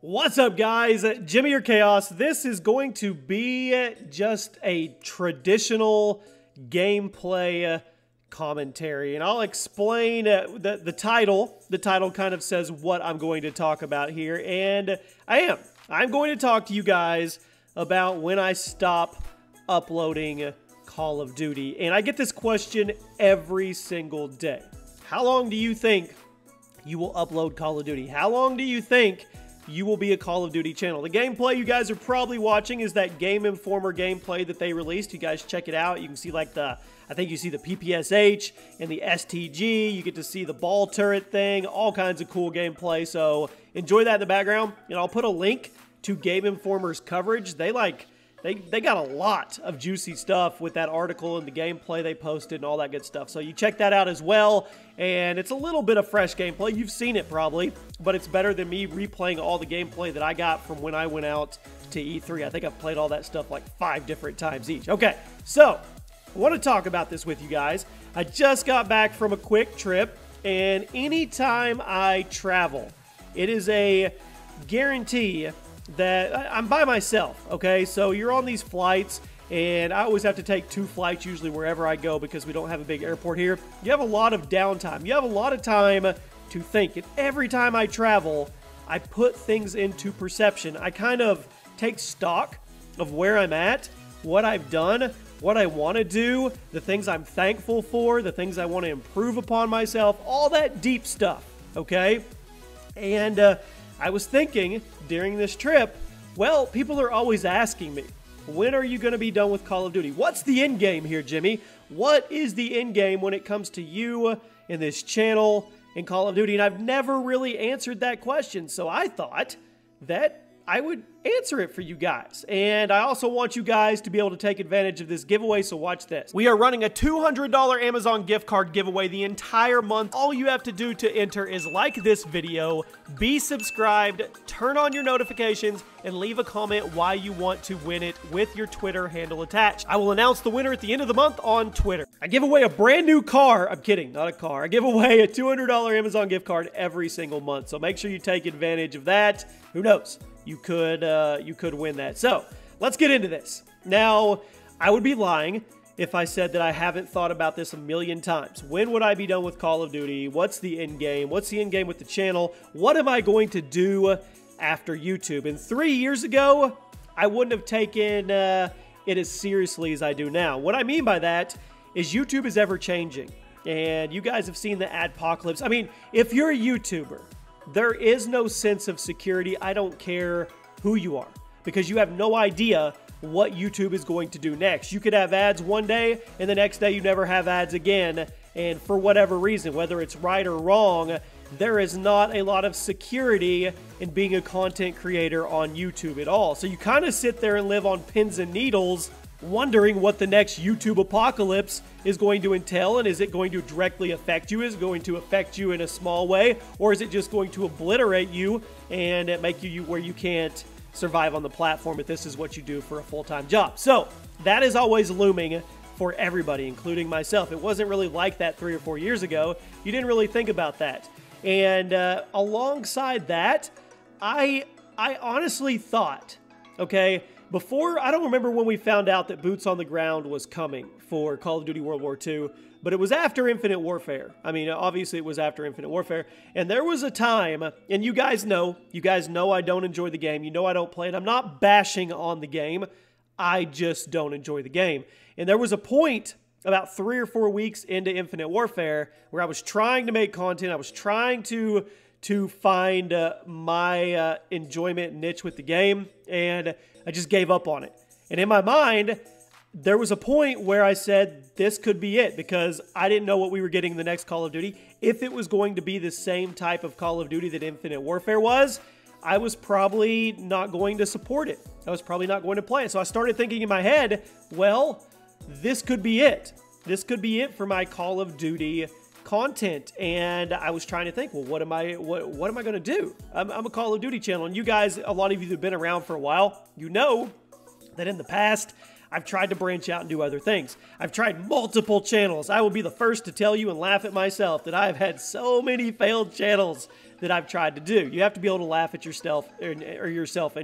What's up, guys? Jimmy or Chaos. This is going to be just a traditional gameplay commentary, and I'll explain the title. The title kind of says what I'm going to talk about here, and I'm going to talk to you guys about when I stop uploading Call of Duty. And I get this question every single day. How long do you think you will upload Call of Duty? How long do you think you will be a Call of Duty channel? The gameplay you guys are probably watching is that Game Informer gameplay that they released. You guys check it out. You can see like I think you see the PPSH and the STG. You get to see the ball turret thing, all kinds of cool gameplay. So enjoy that in the background. And I'll put a link to Game Informer's coverage. They got a lot of juicy stuff with that article and the gameplay they posted and all that good stuff. So you check that out as well. And it's a little bit of fresh gameplay. You've seen it probably, but it's better than me replaying all the gameplay that I got from when I went out to E3. I think I've played all that stuff like 5 different times each. Okay, so I want to talk about this with you guys. I just got back from a quick trip, and anytime I travel, it is a guarantee that I'm by myself, okay? So you're on these flights, and I always have to take 2 flights usually wherever I go because we don't have a big airport here. You have a lot of downtime. You have a lot of time to think. And every time I travel, I put things into perception. I kind of take stock of where I'm at, what I've done, what I want to do, the things I'm thankful for, the things I want to improve upon myself, all that deep stuff, okay? And I was thinking during this trip, well, people are always asking me, when are you going to be done with Call of Duty? What's the end game here, Jimmy? What is the end game when it comes to you and this channel in Call of Duty? And I've never really answered that question, so I thought that I would answer it for you guys. And I also want you guys to be able to take advantage of this giveaway, so watch this. We are running a $200 Amazon gift card giveaway the entire month. All you have to do to enter is like this video, be subscribed, turn on your notifications, and leave a comment why you want to win it with your Twitter handle attached. I will announce the winner at the end of the month on Twitter. I give away a brand new car. I'm kidding, not a car. I give away a $200 Amazon gift card every single month, so make sure you take advantage of that. Who knows? You could win that. So let's get into this. Now, I would be lying if I said that I haven't thought about this a million times. When would I be done with Call of Duty? What's the end game? What's the end game with the channel? What am I going to do after YouTube? And 3 years ago, I wouldn't have taken it as seriously as I do now. What I mean by that is YouTube is ever changing. And you guys have seen the adpocalypse. I mean, if you're a YouTuber, there is no sense of security. I don't care who you are, because you have no idea what YouTube is going to do next. You could have ads one day, and the next day you never have ads again. And for whatever reason, whether it's right or wrong, there is not a lot of security in being a content creator on YouTube at all. So you kind of sit there and live on pins and needles, wondering what the next YouTube apocalypse is going to entail, and is it going to directly affect you? Is it going to affect you in a small way, or is it just going to obliterate you and make you where you can't survive on the platform if this is what you do for a full-time job? So that is always looming for everybody, including myself. It wasn't really like that 3 or 4 years ago. You didn't really think about that. And alongside that, I honestly thought, okay, before, I don't remember when we found out that Boots on the Ground was coming for Call of Duty World War II, but it was after Infinite Warfare. I mean, obviously it was after Infinite Warfare, and there was a time, and you guys know I don't enjoy the game. You know I don't play it. I'm not bashing on the game. I just don't enjoy the game. And there was a point about 3 or 4 weeks into Infinite Warfare where I was trying to make content. I was trying to find my enjoyment niche with the game, and I just gave up on it. And in my mind, there was a point where I said this could be it, because I didn't know what we were getting in the next Call of Duty. If it was going to be the same type of Call of Duty that Infinite Warfare was, I was probably not going to support it. I was probably not going to play it. So I started thinking in my head, well, this could be it. This could be it for my Call of Duty content. And I was trying to think, well, what am I going to do? I'm a Call of Duty channel, and you guys, a lot of you that have been around for a while, you know that in the past, I've tried to branch out and do other things. I've tried multiple channels. I will be the first to tell you and laugh at myself that I've had so many failed channels that I've tried to do. You have to be able to laugh at yourself and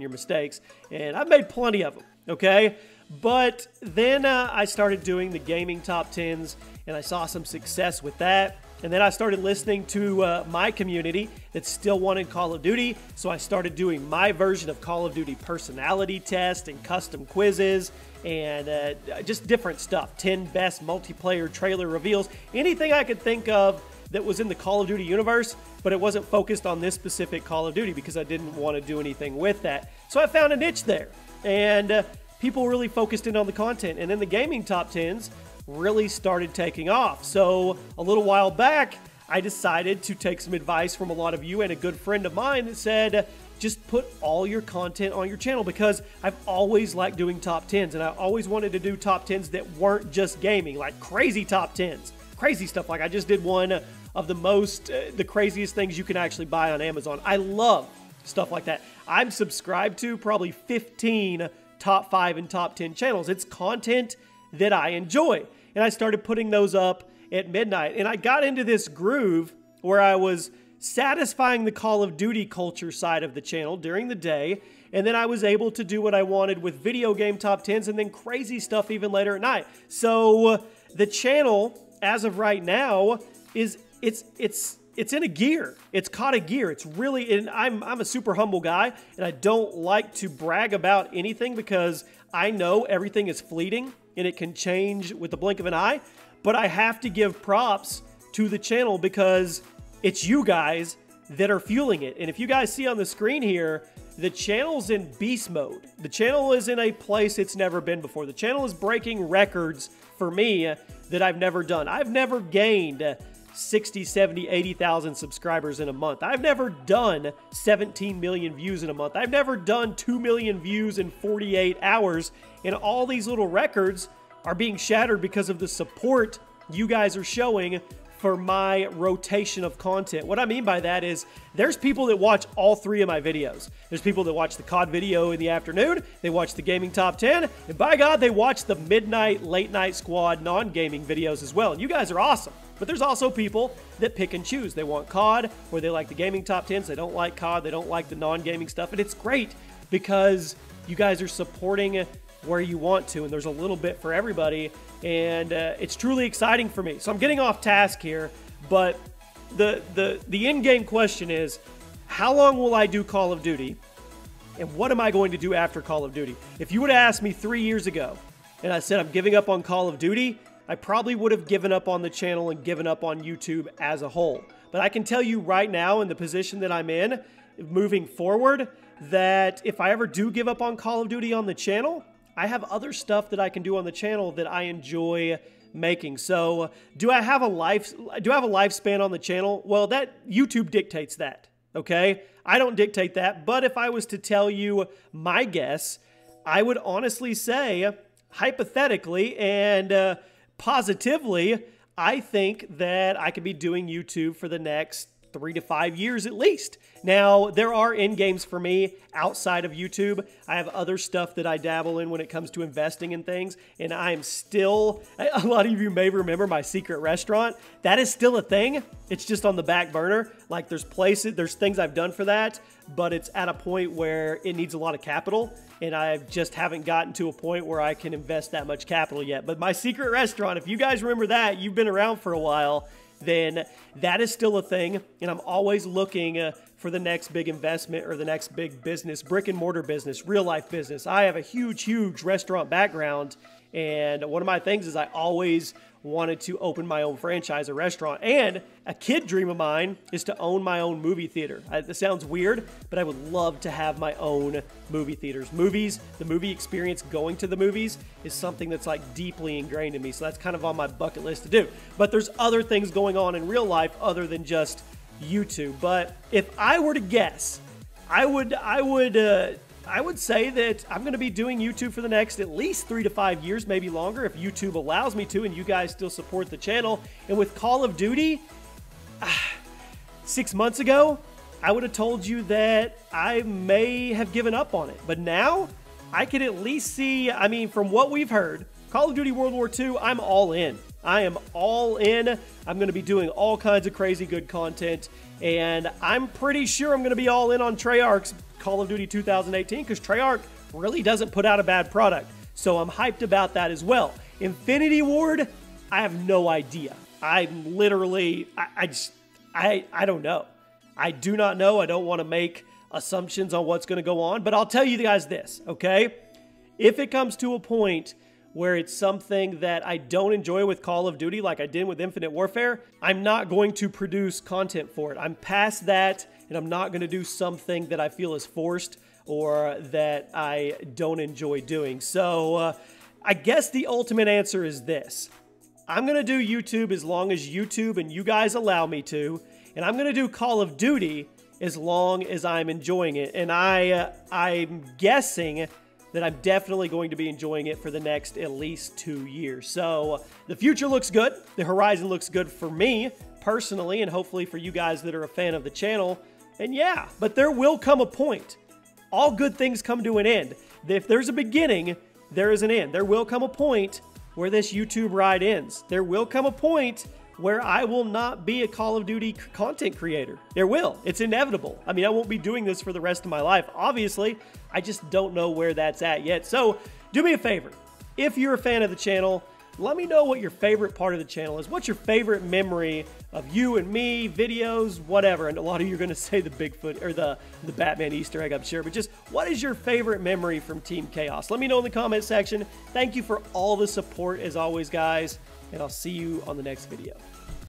your mistakes, and I've made plenty of them, okay? But then I started doing the gaming top 10s, and I saw some success with that. And then I started listening to my community that still wanted Call of Duty, so I started doing my version of Call of Duty personality test and custom quizzes and just different stuff. 10 best multiplayer trailer reveals, anything I could think of that was in the Call of Duty universe, but it wasn't focused on this specific Call of Duty because I didn't want to do anything with that. So I found a niche there, and people really focused in on the content. And then the gaming top 10s really started taking off. So a little while back, I decided to take some advice from a lot of you and a good friend of mine that said, just put all your content on your channel, because I've always liked doing top 10s, and I always wanted to do top 10s that weren't just gaming, like crazy top 10s, crazy stuff. Like I just did one of the craziest things you can actually buy on Amazon. I love stuff like that. I'm subscribed to probably 15 top 5 and top 10 channels. It's content that I enjoy. And I started putting those up at midnight. And I got into this groove where I was satisfying the Call of Duty culture side of the channel during the day. And then I was able to do what I wanted with video game top 10s and then crazy stuff even later at night. So the channel, as of right now, it's in a gear. It's caught a gear. It's really, and I'm a super humble guy, and I don't like to brag about anything because I know everything is fleeting and it can change with the blink of an eye, but I have to give props to the channel because it's you guys that are fueling it. And if you guys see on the screen here, the channel's in beast mode. The channel is in a place it's never been before. The channel is breaking records for me that I've never done. I've never gained 60, 70, 80,000 subscribers in a month. I've never done 17 million views in a month. I've never done 2 million views in 48 hours. And all these little records are being shattered because of the support you guys are showing for my rotation of content. What I mean by that is there's people that watch all 3 of my videos. There's people that watch the COD video in the afternoon, they watch the gaming top 10, and by God, they watch the midnight, late night squad non-gaming videos as well. And you guys are awesome. But there's also people that pick and choose. They want COD, or they like the gaming top 10s. They don't like COD. They don't like the non-gaming stuff. And it's great because you guys are supporting where you want to, and there's a little bit for everybody, and it's truly exciting for me. So I'm getting off task here, but the in-game question is, how long will I do Call of Duty, and what am I going to do after Call of Duty? If you would have asked me 3 years ago, and I said I'm giving up on Call of Duty, I probably would have given up on the channel and given up on YouTube as a whole. But I can tell you right now, in the position that I'm in, moving forward, that if I ever do give up on Call of Duty on the channel, I have other stuff that I can do on the channel that I enjoy making. So do I have a lifespan on the channel? Well, that YouTube dictates that, okay? I don't dictate that, but if I was to tell you my guess, I would honestly say, hypothetically and positively, I think that I could be doing YouTube for the next 3 to 5 years at least. Now, there are end games for me outside of YouTube. I have other stuff that I dabble in when it comes to investing in things, and I am still, a lot of you may remember my secret restaurant. That is still a thing. It's just on the back burner. Like there's things I've done for that, but it's at a point where it needs a lot of capital, and I just haven't gotten to a point where I can invest that much capital yet. But my secret restaurant, if you guys remember that, you've been around for a while, then that is still a thing, and I'm always looking for the next big investment or the next big business, brick and mortar business, real life business. I have a huge restaurant background, and one of my things is I always wanted to open my own franchise, a restaurant, and a kid dream of mine is to own my own movie theater. This sounds weird, but I would love to have my own movie theaters. Movies, the movie experience, going to the movies is something that's like deeply ingrained in me, so that's kind of on my bucket list to do. But there's other things going on in real life other than just YouTube. But if I were to guess, I would say that I'm going to be doing YouTube for the next at least 3 to 5 years, maybe longer, if YouTube allows me to, and you guys still support the channel. And with Call of Duty, 6 months ago, I would have told you that I may have given up on it. But now, I can at least see, I mean, from what we've heard, Call of Duty World War II, I'm all in. I am all in. I'm going to be doing all kinds of crazy good content, and I'm pretty sure I'm going to be all in on Treyarch's Call of Duty 2018 because Treyarch really doesn't put out a bad product. So I'm hyped about that as well. Infinity Ward, I have no idea. I'm literally, I don't know. I do not know. I don't want to make assumptions on what's going to go on, but I'll tell you guys this, okay? If it comes to a point where it's something that I don't enjoy with Call of Duty like I did with Infinite Warfare, I'm not going to produce content for it. I'm past that, and I'm not going to do something that I feel is forced or that I don't enjoy doing. So I guess the ultimate answer is this. I'm going to do YouTube as long as YouTube and you guys allow me to, and I'm going to do Call of Duty as long as I'm enjoying it. And I'm guessing that I'm definitely going to be enjoying it for the next at least 2 years. So the future looks good. The horizon looks good for me personally, and hopefully for you guys that are a fan of the channel. And yeah, but there will come a point. All good things come to an end. If there's a beginning, there is an end. There will come a point where this YouTube ride ends. There will come a point where I will not be a Call of Duty content creator. There will. It's inevitable. I mean, I won't be doing this for the rest of my life, obviously. I just don't know where that's at yet. So do me a favor. If you're a fan of the channel, let me know what your favorite part of the channel is. What's your favorite memory of you and me, videos, whatever. And a lot of you are going to say the Bigfoot or the Batman Easter egg, I'm sure. But just what is your favorite memory from Team Chaos? Let me know in the comment section. Thank you for all the support as always, guys. And I'll see you on the next video.